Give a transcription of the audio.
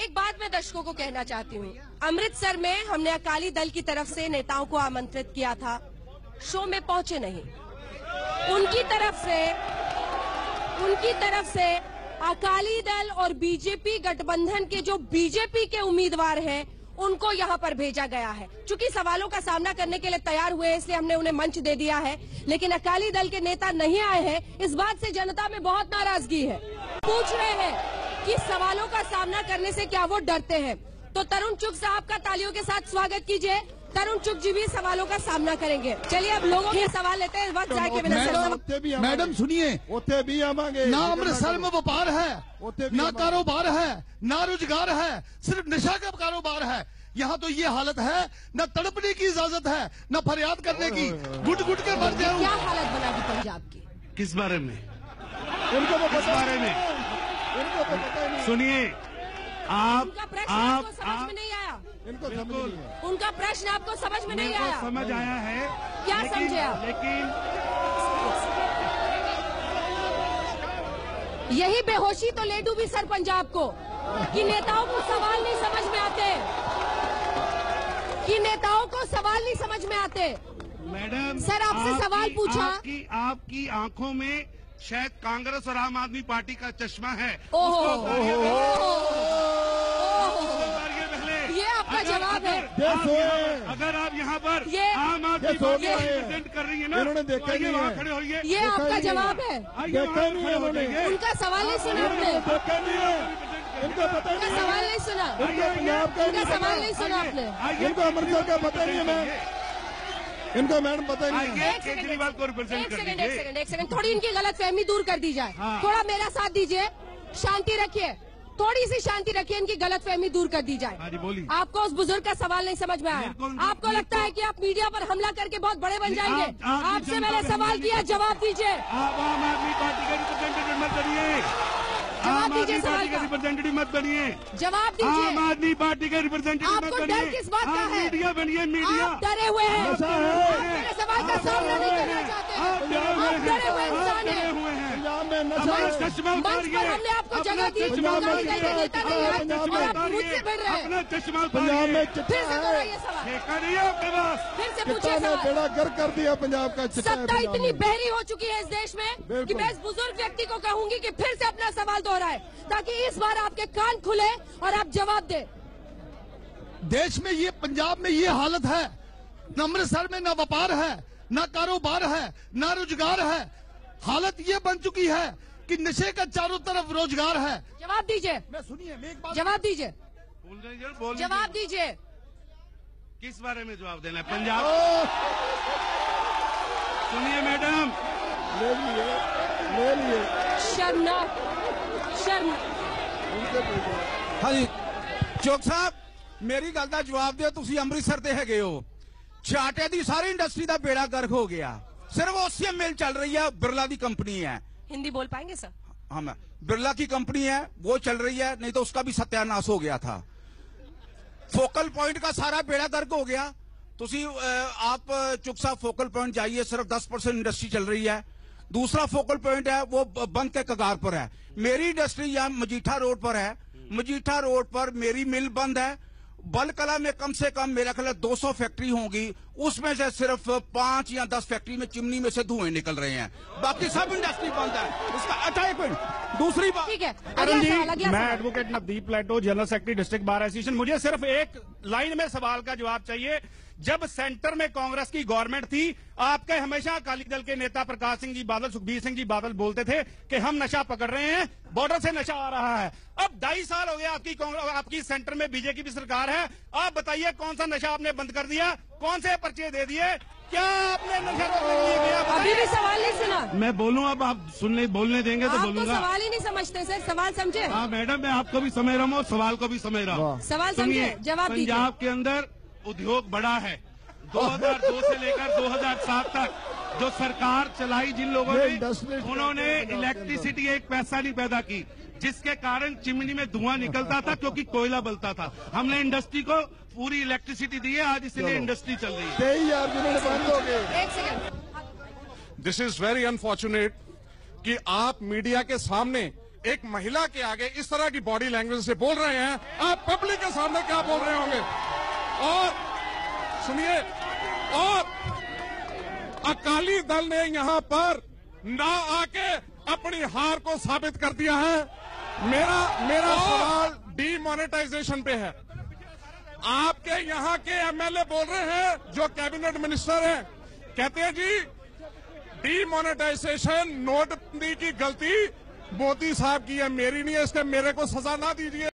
एक बात मैं दर्शकों को कहना चाहती हूँ। अमृतसर में हमने अकाली दल की तरफ से नेताओं को आमंत्रित किया था, शो में पहुंचे नहीं। उनकी तरफ से अकाली दल और बीजेपी गठबंधन के जो बीजेपी के उम्मीदवार हैं उनको यहाँ पर भेजा गया है। चूंकि सवालों का सामना करने के लिए तैयार हुए इसलिए हमने उन्हें मंच दे दिया है, लेकिन अकाली दल के नेता नहीं आए हैं। इस बात से जनता में बहुत नाराजगी है। पूछ रहे हैं कि सवालों का सामना करने से क्या वो डरते हैं। तो तरुण चुग साहब का तालियों के साथ स्वागत कीजिए। तरुण चुग जी भी सवालों का सामना करेंगे। चलिए अब लोगों के सवाल लेते हैं, वक्त जाए के बिना। मैडम सुनिए, ना अमृतसर में व्यापार है, ना कारोबार है, ना रोजगार है, सिर्फ नशा का कारोबार है। यहाँ तो ये हालत है, न तड़पने की इजाजत है, न फरियाद करने की। गुट गुट के मर जाऊं। क्या हालत बना दी पंजाब की? किस बारे में? उनको तो किस बारे में? उनको तो पता नहीं। सुनिए, उनका प्रश्न आपको समझ में नहीं आया। इनको बिल्कुल उनका प्रश्न आपको समझ में नहीं आया। समझ आया है। क्या समझे आप? लेकिन यही बेहोशी तो ले डूबी सर पंजाब को, कि नेताओं को सवाल नहीं समझ में आते, मैडम सर आपसे सवाल पूछा। आपकी आंखों में शायद कांग्रेस और आम आदमी पार्टी का चश्मा है। ये आपका जवाब है। अगर आप यहाँ पर ये आम आदमी पार्टी रिप्रेजेंट कर रही है ना, इन्होंने देखा नहीं है। खड़े होइए। ये आपका जवाब है। उनका सवाल नहीं सुना आपने। इनको पता नहीं, सवाल नहीं सुना। उनका सवाल नहीं सुना आपने। इनको अमृतसर का पता नहीं है। इनको मैडम पता नहीं है। केजरीवाल को रिप्रेजेंट कर दीजिए। एक सेकंड, थोड़ी इनकी गलतफहमी दूर कर दी जाए। थोड़ा मेरा साथ दीजिए, शांति रखिए, थोड़ी सी शांति रखिए, इनकी गलतफहमी दूर कर दी जाए। हाँ जी, बोलिए। आपको उस बुजुर्ग का सवाल नहीं समझ में आया। आपको लगता है कि आप मीडिया पर हमला करके बहुत बड़े बन जाएंगे। आपसे मैंने सवाल किया, जवाब दीजिए। आप आम आदमी पार्टी का रिप्रेजेंटेटिव मत बनिए। जवाब दीजिए सवाल का। रिप्रेजेंटेटिव मत बनिए। जवाब दीजिए। आम आदमी पार्टी का रिप्रेजेंटेटिव मत आपको बनिए। डर किस बात का है? मीडिया बनिए, मीडिया। आप डरे हुए हैं। आप मेरे सवाल का सामना नहीं करना चाहते। आप डरे हुए इंसान हैं। चश्मा मंच पर उतारिए। हमने आपको जगह दी, अकाली दल के नेता नहीं आए और आप मुझसे भिड़ रहे हैं। अपना चश्मा पंजाब में फिर से दोहराइए सवाल। ठेका नहीं है आपके पास। फिर से पूछिए सवाल। बेड़ा गर्क कर दिया पंजाब का। सत्ता इतनी बहरी हो चुकी है इस देश में कि मैं इस बुजुर्ग व्यक्ति को कहूंगी कि फिर से अपना सवाल दोहराए, ताकि इस बार आपके कान खुले और आप जवाब दें। देश में ये, पंजाब में ये हालत है, न अमृतसर में न व्यापार है, न कारोबार है, न रोजगार है। हालत ये बन चुकी है कि नशे का चारों तरफ रोजगार है। जवाब दीजिए। मैं सुनिए, मैं एक बात जवाब दीजिए। बोल जवाब दीजिए। किस बारे में जवाब देना है? पंजाब। सुनिए मैडम, ले लिए शर्मनाक, शर्म। हाँ जी चौक साहब, मेरी गल का जवाब दिओ। तुसी अमृतसर ते हैगे हो, छाटे दी सारी इंडस्ट्री का बेड़ा गर्क हो गया। सिर्फ ओसीएम मिल चल रही है, बिरला की कंपनी है। हिंदी बोल पाएंगे सर? हाँ, मैं बिरला की कंपनी है, वो चल रही है, नहीं तो उसका भी सत्यानाश हो गया था। फोकल पॉइंट का सारा बेड़ा गर्क हो गया। तुसी आप चुग साहब फोकल पॉइंट जाइए, सिर्फ 10% इंडस्ट्री चल रही है। दूसरा फोकल पॉइंट है वो बंद के कगार पर है। मेरी इंडस्ट्री यहाँ मजीठा रोड पर है। मजीठा रोड पर मेरी मिल बंद है। बलकला में कम से कम मेरा ख्याल 200 फैक्ट्री होंगी, उसमें से सिर्फ 5 या 10 फैक्ट्री में चिमनी में से धुएं निकल रहे हैं, बाकी सब इंडस्ट्री बंद है। इसका 28 मिनट। दूसरी बात, ठीक है, अरुण जी, मैं advocate Navdeep Plato, general secretary district bar association. मुझे सिर्फ एक लाइन में सवाल का जवाब चाहिए। जब सेंटर में कांग्रेस की गवर्नमेंट थी, आपके हमेशा अकाली दल के नेता प्रकाश सिंह जी बादल, सुखबीर सिंह जी बादल बोलते थे कि हम नशा पकड़ रहे हैं, बॉर्डर से नशा आ रहा है। अब 2.5 साल हो गया आपकी सेंटर में बीजेपी की सरकार है। आप बताइए कौन सा नशा आपने बंद कर दिया, कौन से पर्चे दे दिए, क्या आपने नशा रोकने के लिए किया? अभी भी सवाल नहीं सुना। मैं बोलूं, अब आप बोलने देंगे तो बोलूंगा। सवाल ही नहीं समझते सर, सवाल समझे? हाँ मैडम, मैं आपको भी समझ रहा हूँ और सवाल को भी समझ रहा हूँ। सवाल समझे, जवाब दीजिए। पंजाब के अंदर उद्योग बड़ा है। 2002 से लेकर 2007 तक जो सरकार चलाई जिन लोगों ने, उन्होंने इलेक्ट्रिसिटी एक पैसा नहीं पैदा की, जिसके कारण चिमनी में धुआं निकलता था क्योंकि कोयला बलता था। हमने इंडस्ट्री को पूरी इलेक्ट्रिसिटी दी है, आज इसलिए इंडस्ट्री चल रही है। एक second. This is very unfortunate कि आप मीडिया के सामने एक महिला के आगे इस तरह की बॉडी लैंग्वेज से बोल रहे हैं, आप पब्लिक के सामने क्या बोल रहे होंगे? और सुनिए, और अकाली दल ने यहां पर ना आके अपनी हार को साबित कर दिया है। मेरा सवाल डीमोनेटाइजेशन पे है। आपके यहाँ के एमएलए बोल रहे हैं जो कैबिनेट मिनिस्टर हैं, कहते हैं जी डीमोनेटाइजेशन नोटबंदी की गलती मोदी साहब की है, मेरी नहीं है, इसके मेरे को सजा ना दीजिए।